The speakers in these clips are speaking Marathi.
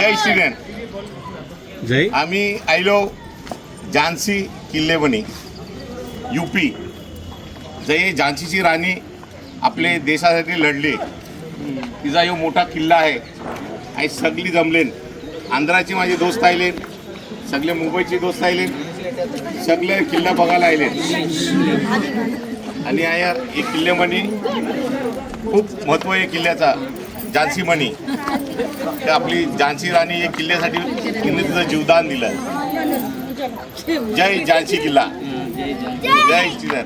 जय श्रीराम. जय. आम्ही आयलो झांसी किल्लेमणी यूपी. जे झांसीची राणी आपले देशासाठी लढली, तिचा यो मोठा किल्ला आहे. आणि सगळी जमलेन, आंध्राची माझे दोस्त आले, सगळे मुंबईचे दोस्त आले, सगळे किल्ला बघायला आले. आणि आया एक किल्लेमणी खूप महत्त्व आहे किल्ल्याचा. झांसी मणी तर आपली झांसी राणी एक किल्ल्यासाठी तिने तिचं जीवदान दिलं. जय झांसी किल्ला. जय श्रीराम.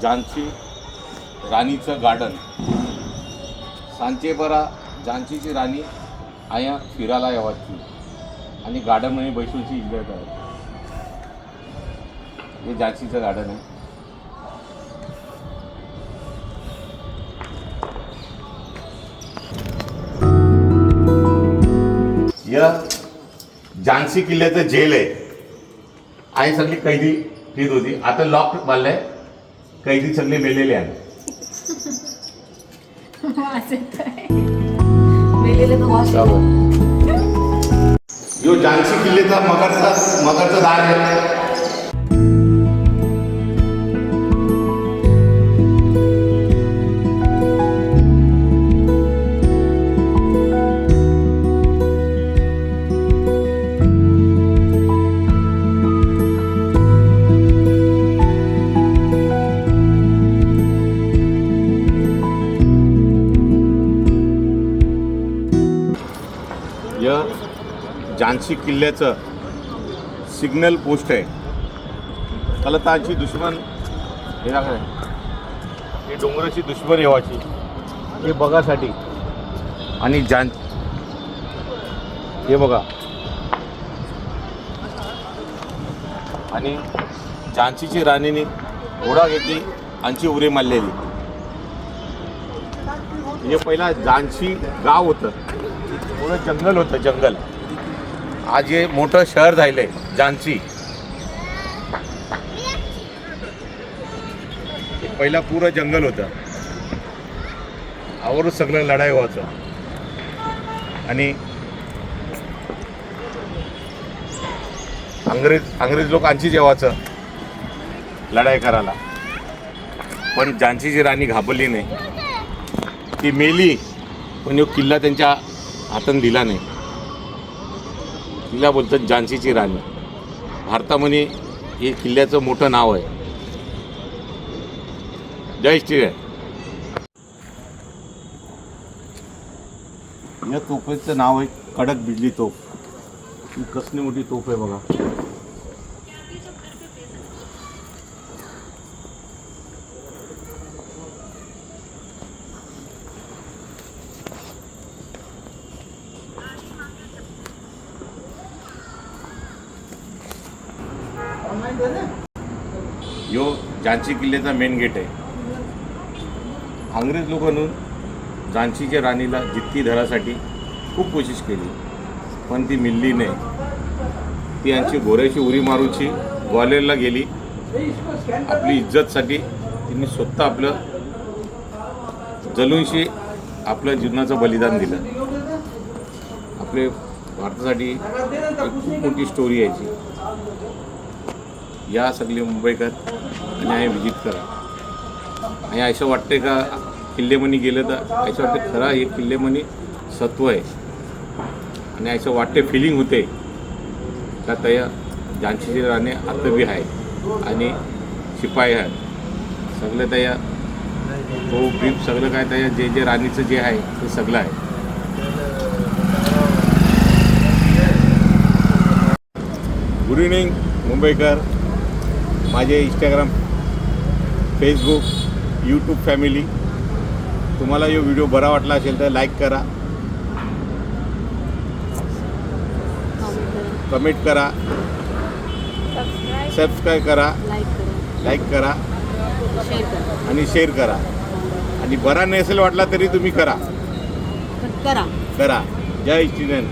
झांसी राणीचं गार्डन. सांचे बरा झांसीची राणी आया फिरायला यावाची आणि गार्डनमध्ये बैसूनची एन्जॉय करायची. हे झांसीचं गार्डन आहे. या झांसी किल्ल्याचं जेल आहे. आणि सगळी कैदी फिरत होती. आता लॉक बांधलंय, कैदी सगळे मेलेले आहेत. यो झांसी किल्ल्याचा मगरचा दार आहे. या झांसी किल्ल्याचं सिग्नल पोस्ट आहे. त्याला ताची दुश्मन हे काय, हे डोंगराची दुश्मन येवाची हे बघासाठी. आणि हे बघा, आणि झांसीची राणीने घोडा घेतली आणि उरे मारलेली. हे पहिला झांसी गाव होतं, पुढं जंगल होतं, जंगल. आज हे मोठं शहर झालंय झांसी. पहिला पुरं जंगल होतं, आवरच सगळं लढाई व्हायचं. आणि अंग्रेज लोक आणखीच येवाचं लढाई करायला. पण झांसीची राणी घाबरली नाही, ती मेली. पण यो किल्ला त्यांच्या हातानं दिला नाही. किल्ला बोलतात झांसीची राणी. भारतामध्ये हे किल्ल्याचं मोठं नाव आहे. जय श्रीराम. या तोफेचं नाव आहे कडक बिजली तोफ. ही कसली मोठी तोफ आहे बघा. यो झांसी किल्ल्याचा मेन गेट आहे. अंग्रेज लोकांनी झांसीच्या राणीला जित्ती धरासाठी खूप कोशिश केली, पण ती मिळली नाही. ती यांची घोड्याची उरी मारूची ग्वालेरला गेली. आपली इज्जतसाठी तिने स्वतः आपलं जलूनशी आपल्या जीवनाचं बलिदान दिलं. आपले भारतासाठी एक खूप मोठी स्टोरी यायची. या सगळे मुंबईकर आणि आहे विजिट करा. आणि असं वाटते का किल्लेमणी गेलं तर असं वाटतं खरा हे किल्लेमणी सत्व आहे. आणि असं वाटते फिलिंग होते का त्या झांसीची राणी आता बी आहे आणि शिपाई आहेत सगळं. त्या तो ब्रीफ सगळं काय त्या जे राणीचं जे आहे ते सगळं आहे. गुड इव्हनिंग मुंबईकर. माझे इंस्टाग्राम, फेसबुक, यूट्यूब फॅमिली. तुम्हाला हा व्हिडिओ बरा वाटला असेल तर लाईक करा, कमेंट करा, सबस्क्राईब करा, लाईक करा आणि शेअर करा. आणि बरा नसेल वाटला तरी तुम्ही करा. जय श्रीराम.